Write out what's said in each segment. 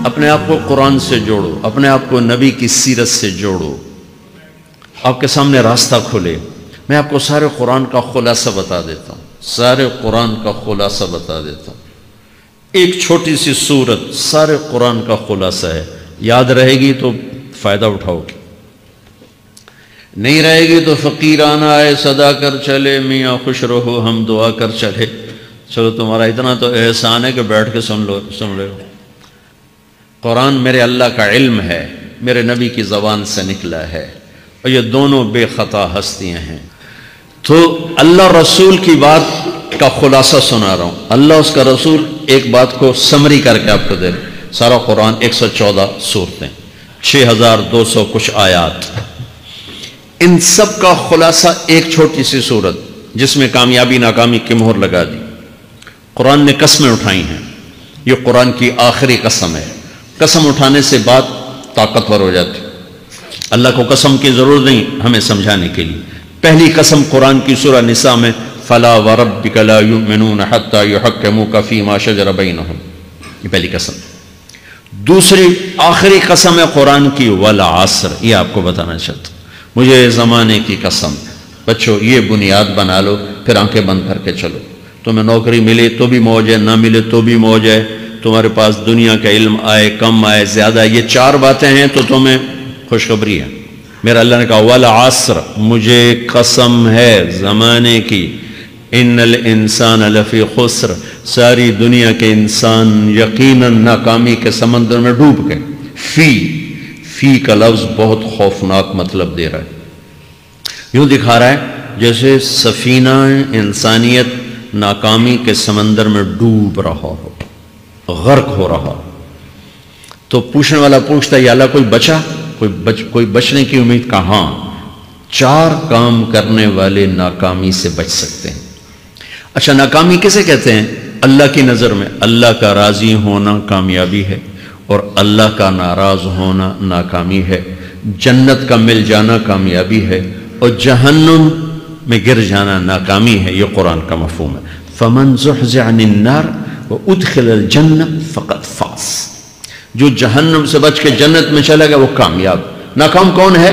اپنے آپ کو قرآن سے جوڑو، اپنے آپ کو نبی کی سیرت سے جوڑو، آپ کے سامنے راستہ کھلے۔ میں آپ کو سارے قرآن کا خلاصہ بتا دیتا ہوں، سارے قرآن کا خلاصہ بتا دیتا ہوں۔ ایک چھوٹی سی سورت سارے قرآن کا خلاصہ ہے، یاد رہے گی تو فائدہ اٹھاؤ گے، نہیں رہے گی تو فقیرانہ آئے صدا کر چلے، میاں خوش رہو ہم دعا کر چلے۔ چلو تمہارا اتنا تو احسان ہے کہ بیٹھ کے سن لے۔ قرآن میرے اللہ کا علم ہے، میرے نبی کی زبان سے نکلا ہے، اور یہ دونوں بے خطا ہستیاں ہیں۔ تو اللہ رسول کی بات کا خلاصہ سنا رہا ہوں، اللہ اس کا رسول ایک بات کو سمری کر کے آپ کو دے رہے۔ سارا قرآن 114 سورتیں، 6200 کچھ آیات، ان سب کا خلاصہ ایک چھوٹی سی سورت جس میں کامیابی ناکامی کی مہر لگا دی۔ قرآن نے قسمیں اٹھائی ہیں، یہ قرآن کی آخری قسم ہے۔ قسم اٹھانے سے بات طاقتور ہو جاتی، اللہ کو قسم کی ضرورت نہیں ہمیں سمجھانے کے لیے۔ پہلی قسم قرآن کی سورہ نساء میں فَلَا وَرَبِّكَ لَا يُؤْمِنُونَ حَتَّى يُحَكِّمُوكَ فِي مَا شَجَرَ بَيْنَهُمْ، یہ پہلی قسم۔ دوسری آخری قسم ہے قرآن کی وَالْعَصْرِ، یہ آپ کو بتانا چاہتا ہوں، مجھے زمانے کی قسم۔ بچوں یہ بنیاد بنا لو، پھر آنکھیں بند کر کے چلو۔ تمہیں نوکری ملے تو بھی موج ہے، نہ ملے تو بھی موج ہے، تمہارے پاس دنیا کا علم آئے کم آئے زیادہ، یہ چار باتیں ہیں تو تمہیں خوشخبری ہے۔ میرا اللہ نے کہا والعصر، مجھے قسم ہے زمانے کی، ان الانسان لفی خسر، ساری دنیا کے انسان یقیناً ناکامی کے سمندر میں ڈوب گئے۔ فی کا لفظ بہت خوفناک مطلب دے رہا ہے، یوں دکھا رہا ہے جیسے سفینہ انسانیت ناکامی کے سمندر میں ڈوب رہا ہو، غرق ہو رہا۔ تو پوچھنے والا پوچھتا ہے یا اللہ کوئی بچا، کوئی بچنے کی امید کہاں؟ چار کام کرنے والے ناکامی سے بچ سکتے ہیں۔ اچھا ناکامی کسے کہتے ہیں؟ اللہ کی نظر میں اللہ کا راضی ہونا کامیابی ہے، اور اللہ کا ناراض ہونا ناکامی ہے۔ جنت کا مل جانا کامیابی ہے، اور جہنم میں گر جانا ناکامی ہے۔ یہ قرآن کا مفہوم ہے۔ فَمَنْ زُحْزِحَ عَنِ النَّارِ وَأُدْخِلَ الْجَنَّةَ فَقَدْ فَازَ، جو جہنم سے بچ کے جنت میں چلے گا وہ کامیاب۔ ناکام کون ہے؟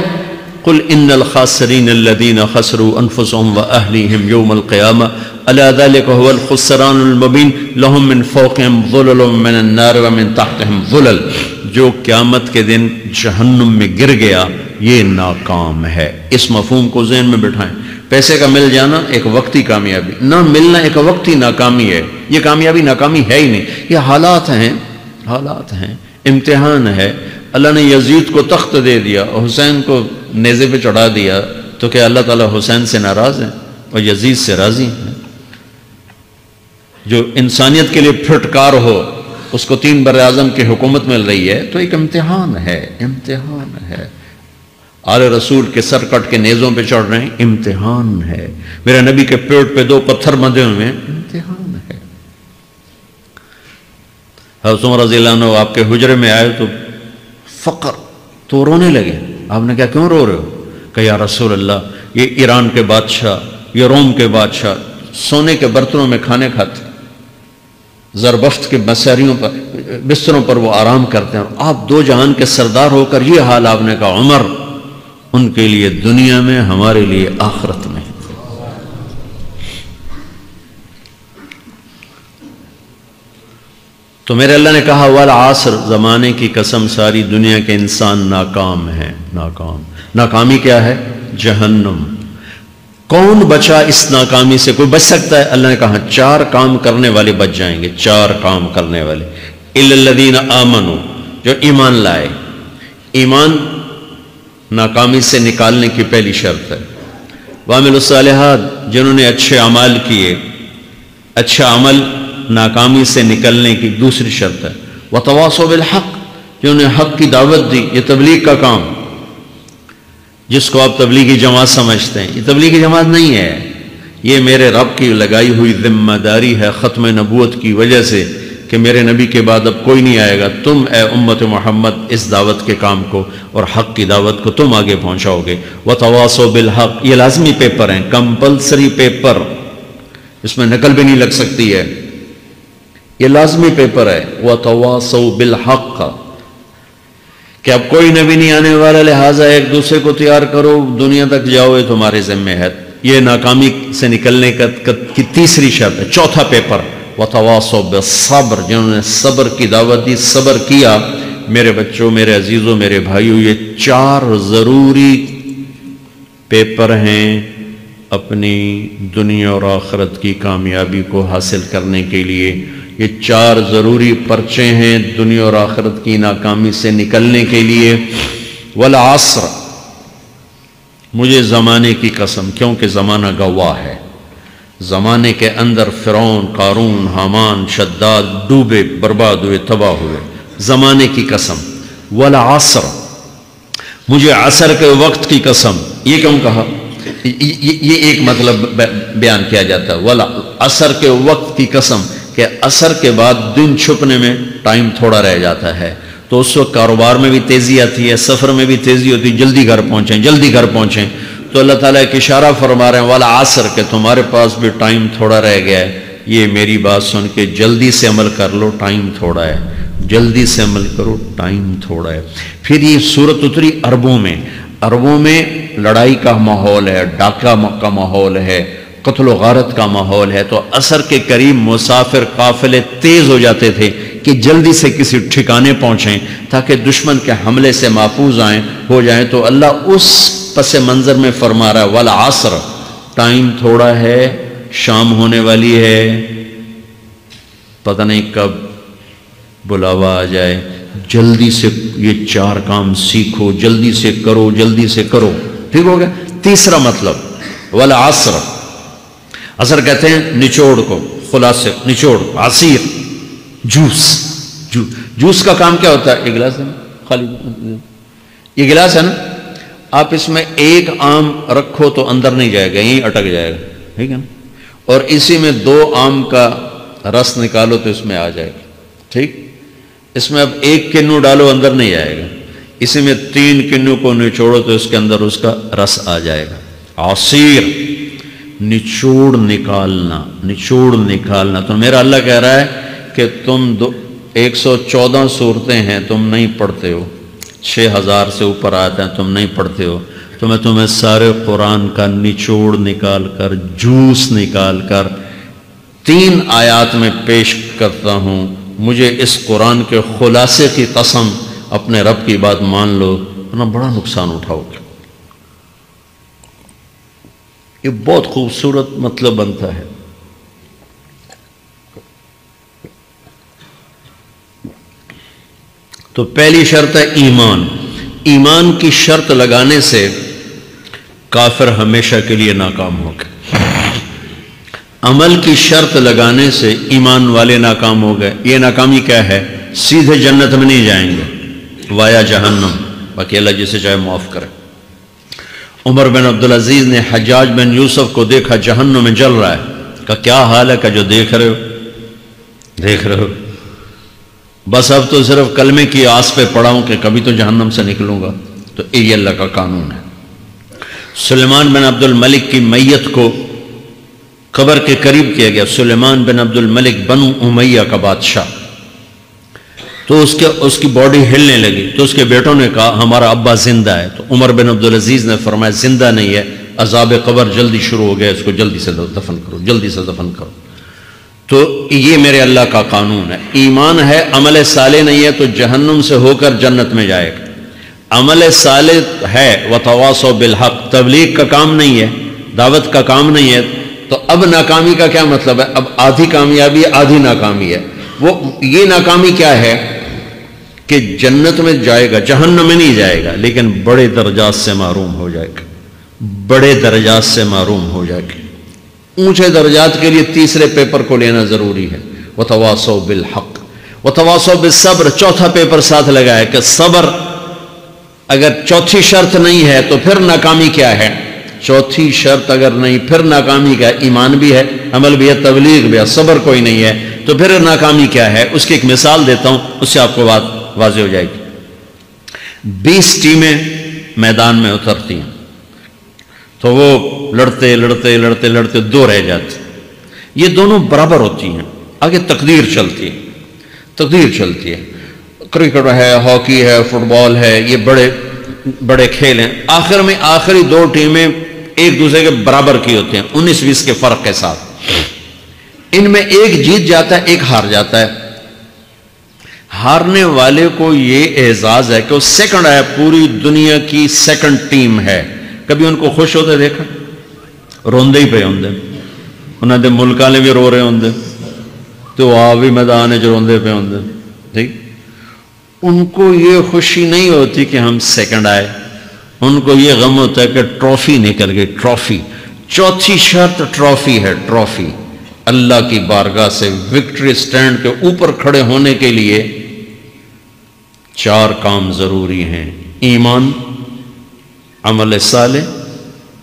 قُلْ إِنَّ الْخَاسِرِينَ الَّذِينَ خَسِرُوا أَنفُسَهُمْ وَأَهْلِيهِمْ يَوْمَ الْقِيَامَةِ أَلَا ذَلِكَ هُوَ الْخُسْرَانُ الْمُبِينُ لَهُم مِّن فَوْقِهِمْ ظُلَلٌ مِّنَ النَّارِ وَمِن تَحْتِهِمْ ظُلَلٌ، جو قیامت کے دن جہنم میں گر گیا یہ ناکام ہے۔ اس مفہوم کو ذہن میں بٹھائیں۔ پیسے کا مل جانا ایک وقتی کامیابی، نہ ملنا ایک وقتی ناکامی ہے۔ یہ کامیابی ناکامی ہے ہی نہیں، یہ حالات ہیں، امتحان ہے۔ اللہ نے یزید کو تخت دے دیا اور حسین کو نیزے پہ چڑھا دیا، تو کیا اللہ تعالیٰ حسین سے ناراض ہیں اور یزید سے راضی ہیں؟ جو انسانیت کے لیے پھٹکار ہو اس کو 3 براعظم کی حکومت مل رہی ہے تو ایک امتحان ہے۔ آل رسول کے سر کٹ کے نیزوں پہ چڑھ رہے ہیں، امتحان ہے۔ میرے نبی کے پیٹ پہ 2 پتھر بندھے ہوئے ہیں، امتحان ہے۔ حضرت عمر رضی اللہ عنہ آپ کے حجرے میں آئے تو فقر تو رونے لگے۔ آپ نے کہا کیوں رو رہے ہو؟ کہ یا رسول اللہ یہ ایران کے بادشاہ، یہ روم کے بادشاہ سونے کے برتنوں میں کھانے کھاتے، زربفت کے بستروں پر وہ آرام کرتے ہیں، اور آپ 2 جہان کے سردار ہو کر یہ حال۔ آپ نے کہا عمر ان کے لیے دنیا میں، ہمارے لیے آخرت میں۔ تو میرے اللہ نے کہا والعصر، زمانے کی قسم ساری دنیا کے انسان ناکام ہیں، ناکامی کیا ہے؟ جہنم۔ کون بچا اس ناکامی سے؟ کوئی بچ سکتا ہے؟ اللہ نے کہا 4 کام کرنے والے بچ جائیں گے، 4 کام کرنے والے۔ اِلَّا الَّذِينَ آمَنُوا، جو ایمان لائے۔ ایمان ناکامی سے نکالنے کی پہلی شرط ہے۔ وَعَمِلُوا الصَّالِحَاتِ، جنہوں نے اچھے اعمال کیے، اچھا عمل ناکامی سے نکلنے کی دوسری شرط ہے۔ وَتَوَاصَوْا بِالْحَقِّ، جنہوں نے حق کی دعوت دی۔ یہ تبلیغ کا کام، جس کو آپ تبلیغی جماعت سمجھتے ہیں، یہ تبلیغی جماعت نہیں ہے، یہ میرے رب کی لگائی ہوئی ذمہ داری ہے ختم نبوت کی وجہ سے کہ میرے نبی کے بعد اب کوئی نہیں آئے گا۔ تم اے امت محمد اس دعوت کے کام کو اور حق کی دعوت کو تم آگے پہنچاؤ گے۔ وَتَوَاصَوْا بِالْحَقِّ، یہ لازمی پیپر ہیں، کمپلسری پیپر، اس میں نقل بھی نہیں لگ سکتی ہے، یہ لازمی پیپر ہے۔ وَتَوَاصَوْا بِالْحَقِّ، کہ اب کوئی نبی نہیں آنے والا، لہٰذا ایک دوسرے کو تیار کرو، دنیا تک جاؤ، یہ تمہارے ذمہ ہے. یہ ناکامی سے نکلنے کی تیسری شرط ہے. چوتھا پیپر وَتَوَاصَوْا بِالصَّبْرِ، جنہوں نے صبر کی دعوت دی، صبر کیا. میرے بچوں، میرے عزیزوں، میرے بھائیوں، یہ 4 ضروری پیپر ہیں اپنی دنیا اور آخرت کی کامیابی کو حاصل کرنے کے لیے. یہ 4 ضروری پرچے ہیں دنیا اور آخرت کی ناکامی سے نکلنے کے لیے. والعصر، مجھے زمانے کی قسم، کیونکہ زمانہ گواہ ہے. زمانے کے اندر فرعون، قارون، حامان، شداد ڈوبے، برباد ہوئے، تباہ ہوئے. زمانے کی قسم. والعصر، مجھے عصر کے وقت کی قسم. یہ کیوں کہا؟ یہ ایک مطلب بیان کیا جاتا ہے. والعصر کے وقت کی قسم، کہ عصر کے بعد دن چھپنے میں ٹائم تھوڑا رہ جاتا ہے، تو اس وقت کاروبار میں بھی تیزی آتی ہے، سفر میں بھی تیزی ہوتی ہے، جلدی گھر پہنچیں، جلدی گھر پہنچیں. تو اللہ تعالیٰ ایک اشارہ فرما رہے ہیں والعصر، کہ تمہارے پاس بھی ٹائم تھوڑا رہ گیا ہے. یہ میری بات سن کے جلدی سے عمل کر لو، ٹائم تھوڑا ہے. جلدی سے عمل کرو، ٹائم تھوڑا ہے. پھر یہ صورت اتری عربوں میں. عربوں میں لڑائی کا ماحول ہے، ڈاکہ کا ماحول ہے، قتل و غارت کا ماحول ہے. تو عصر کے قریب مسافر قافلے تیز ہو جاتے تھے کہ جلدی سے کسی ٹھکانے پہنچیں تاکہ دشمن کے حملے سے محفوظ ہو جائیں. تو اللہ اس پس منظر میں فرما رہا ہے والعصر، ٹائم تھوڑا ہے، شام ہونے والی ہے، پتہ نہیں کب بلاوا آ جائے. جلدی سے یہ 4 کام سیکھو، جلدی سے کرو، جلدی سے کرو. ٹھیک ہو گیا. تیسرا مطلب والعصر، عصر کہتے ہیں نچوڑ کو، خلاصے، نچوڑ، عصیر، جوس کا کام کیا ہوتا ہے؟ یہ گلاس ہے نا، خالی یہ گلاس ہے نا، آپ اس میں 1 آم رکھو تو اندر نہیں جائے گا، یہیں اٹک جائے گا. ٹھیک ہے نا. اور اسی میں 2 آم کا رس نکالو تو اس میں آ جائے گا. ٹھیک. اس میں اب 1 کنو ڈالو، اندر نہیں آئے گا. اسی میں 3 کنو کو نچوڑو تو اس کے اندر اس کا رس آ جائے گا. عصیر، نچوڑ نکالنا، نچوڑ نکالنا. تو میرا اللہ کہہ رہا ہے کہ تم 114 صورتیں ہیں، تم نہیں پڑھتے ہو، 6000 سے اوپر آتے ہیں، تم نہیں پڑھتے ہو. تو میں تمہیں سارے قرآن کا نچوڑ نکال کر، جوس نکال کر 3 آیات میں پیش کرتا ہوں. مجھے اس قرآن کے خلاصے کی قسم، اپنے رب کی بات مان لو ورنہ بڑا نقصان اٹھاؤ گے. یہ بہت خوبصورت مطلب بنتا ہے. تو پہلی شرط ہے ایمان. ایمان کی شرط لگانے سے کافر ہمیشہ کے لیے ناکام ہو گئے. عمل کی شرط لگانے سے ایمان والے ناکام ہو گئے. یہ ناکامی کیا ہے؟ سیدھے جنت میں نہیں جائیں گے، وایا جہنم. باقی اللہ جسے چاہے معاف کرے. عمر بن عبدالعزیز نے حجاج بن یوسف کو دیکھا جہنم میں جل رہا ہے. کہا کیا حال ہے؟ کہ جو دیکھ رہے ہو بس اب تو صرف کلمے کی آس پہ پڑا ہوں کہ کبھی تو جہنم سے نکلوں گا. تو یہ اللہ کا قانون ہے. سلیمان بن عبد الملک کی میت کو قبر کے قریب کیا گیا. سلیمان بن عبد الملک بنو امیہ کا بادشاہ. تو اس کی باڈی ہلنے لگی. تو اس کے بیٹوں نے کہا ہمارا ابا زندہ ہے. تو عمر بن عبدالعزیز نے فرمایا زندہ نہیں ہے، عذاب قبر جلدی شروع ہو گیا، اس کو جلدی سے دفن کرو، جلدی سے دفن کرو. تو یہ میرے اللہ کا قانون ہے. ایمان ہے، عمل صالح نہیں ہے تو جہنم سے ہو کر جنت میں جائے گا. عمل صالح ہے وتواصوا بالحق، تبلیغ کا کام نہیں ہے، دعوت کا کام نہیں ہے. تو اب ناکامی کا کیا مطلب ہے؟ اب آدھی کامیابی آدھی ناکامی ہے. وہ یہ ناکامی کیا ہے کہ جنت میں جائے گا، جہنم میں نہیں جائے گا، لیکن بڑے درجات سے محروم ہو جائے گا. بڑے درجات سے محروم ہو جائے گا. اونچے درجات کے لیے تیسرے پیپر کو لینا ضروری ہے. وتواصوا بالحق وتواصوا بالصبر. چوتھا پیپر ساتھ لگا ہے کہ صبر اگر چوتھی شرط نہیں ہے تو پھر ناکامی کیا ہے؟ چوتھی شرط اگر نہیں پھر ناکامی کیا ہے؟ ایمان بھی ہے، عمل بھی ہے، تبلیغ بھی ہے، صبر کوئی نہیں ہے تو پھر ناکامی کیا ہے؟ اس کی ایک مثال دیتا ہوں، اس سے آپ کو بات واضح ہو جائے گی. 20 ٹیمیں میدان میں اترتی ہیں تو وہ لڑتے 2 رہ جاتے. یہ دونوں برابر ہوتی ہیں. آگے تقدیر چلتی ہے. کرکٹ ہے، ہاکی ہے، فٹ بال ہے، یہ بڑے بڑے کھیل ہیں، آخر میں آخری دو ٹیمیں ایک دوسرے کے برابر کی ہوتی ہیں 19-20 کے فرق کے ساتھ، ان میں ایک جیت جاتا ہے ایک ہار جاتا ہے، ہارنے والے کو یہ اعزاز ہے کہ وہ سیکنڈ ہے، پوری دنیا کی سیکنڈ ٹیم ہے. کبھی ان کو خوش ہوتے دیکھا؟ روندے ہی پہ ہوندے، انہوں نے ملک والے بھی رو رہے ہوندے تو آپ بھی میدان جو روندے پہ ہوندے. ٹھیک، ان کو یہ خوشی نہیں ہوتی کہ ہم سیکنڈ آئے، ان کو یہ غم ہوتا ہے کہ ٹرافی نکل گئی. ٹرافی، چوتھی شرط ٹرافی ہے. ٹرافی اللہ کی بارگاہ سے وکٹری سٹینڈ کے اوپر کھڑے ہونے کے لیے 4 کام ضروری ہیں: ایمان، عمل صالح،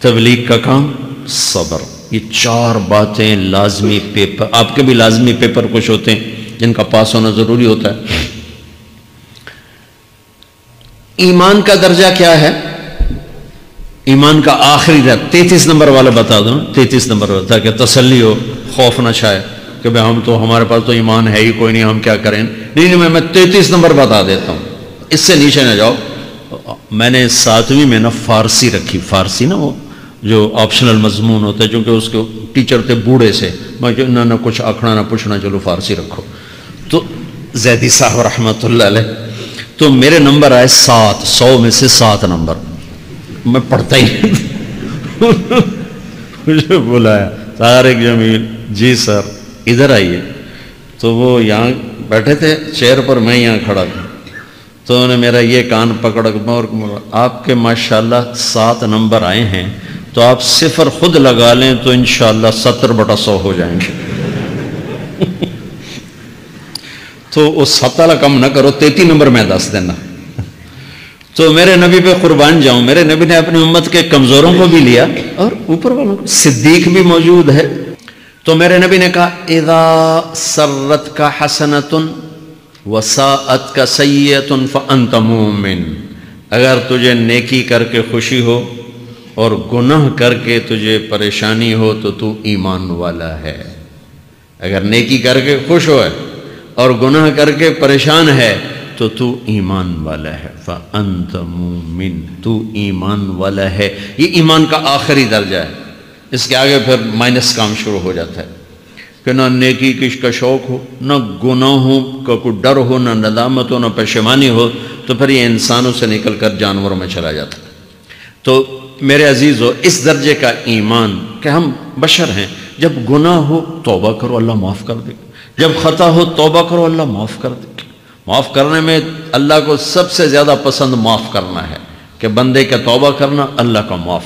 تبلیغ کا کام، صبر. یہ 4 باتیں لازمی پیپر، آپ کے بھی لازمی پیپر کچھ ہوتے ہیں جن کا پاس ہونا ضروری ہوتا ہے. ایمان کا درجہ کیا ہے؟ ایمان کا آخری درجہ 33 نمبر والا بتا دوں، 33 نمبر والا، تاکہ تسلی ہو، خوف نہ چھائے کہ بھئی ہم تو، ہمارے پاس تو ایمان ہے ہی کوئی نہیں، ہم کیا کریں. نہیں، میں 33 نمبر بتا دیتا ہوں، اس سے نیچے نہ جاؤ. میں نے 7ویں میں نا فارسی رکھی. فارسی نا وہ جو آپشنل مضمون ہوتا ہے، چونکہ اس کے ٹیچر تھے بوڑھے سے، میں کہ نہ کچھ آکھنا نہ پوچھنا، چلو فارسی رکھو. تو زیدی صاحب رحمۃ اللہ علیہ، تو میرے نمبر آئے 7، 100 میں سے 7 نمبر. میں پڑھتا ہی مجھے بلایا طارق جمیل، جی سر ادھر آئیے. تو وہ یہاں بیٹھے تھے چیئر پر، میں یہاں کھڑا تھا، تو انہوں نے میرا یہ کان پکڑ اور آپ کے ماشاءاللہ 7 نمبر آئے ہیں، تو آپ 0 خود لگا لیں تو انشاءاللہ 70/100 ہو جائیں گے. تو وہ 7 والا کم نہ کرو، 33 نمبر میں 10 دینا. تو میرے نبی پہ قربان جاؤں، میرے نبی نے اپنی امت کے کمزوروں کو بھی لیا اور اوپر والوں کو. صدیق بھی موجود ہے. تو میرے نبی نے کہا اذا سرت کا حسنۃ وساءت کا سیئۃ فانت مومن. اگر تجھے نیکی کر کے خوشی ہو اور گناہ کر کے تجھے پریشانی ہو تو تو ایمان والا ہے. اگر نیکی کر کے خوش ہو ہے اور گناہ کر کے پریشان ہے تو تو ایمان والا ہے. فانت مومن، تو ایمان والا ہے. یہ ایمان کا آخری درجہ ہے. اس کے آگے پھر مائنس کام شروع ہو جاتا ہے کہ نہ نیکی کا شوق ہو، نہ گناہوں کا کوئی ڈر ہو، نہ ندامت ہو، نہ پشیمانی ہو، تو پھر یہ انسانوں سے نکل کر جانوروں میں چلا جاتا ہے. تو میرے عزیزو، اس درجے کا ایمان کہ ہم بشر ہیں، جب گناہ ہو توبہ کرو اللہ معاف کر دے، جب خطا ہو توبہ کرو اللہ معاف کر دے. معاف کرنے میں اللہ کو سب سے زیادہ پسند معاف کرنا ہے، کہ بندے کا توبہ کرنا، اللہ کا معاف